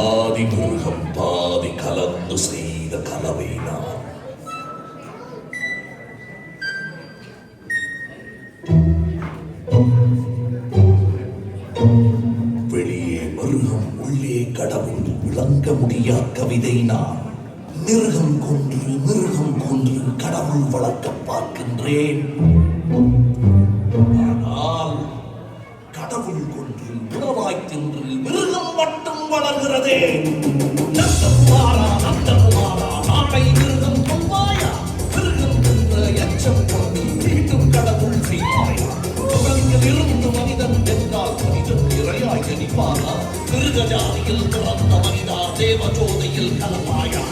பாதி மிருகம் பாதி கலந்து செய்த கலவை நான். வெளியே மிருகம் உள்ளே கடவுள் விளங்க முடியா கவிதை நான். மிருகம் கொன்று கடவுள் வளர்க்க பார்க்கின்றேன். ஆனால் கடவுள் கொன்று உணவாய் தின்று மிருகம் மட்டும் வளர்கிறதே. நந்தகுமாரா நாளை மிருகம் கொள்வாயா? மிருகம் என்ற எச்சம் கொண்டு மீண்டும் கடவுள் செய்வாயா? இருந்து மனிதன் என்றால் மனிதன் இறையாய் ஜனிப்பாரா? மிருக ஜாதியில் பிறந்த மனிதா தேவ ஜோதியில் கலப்பாயா?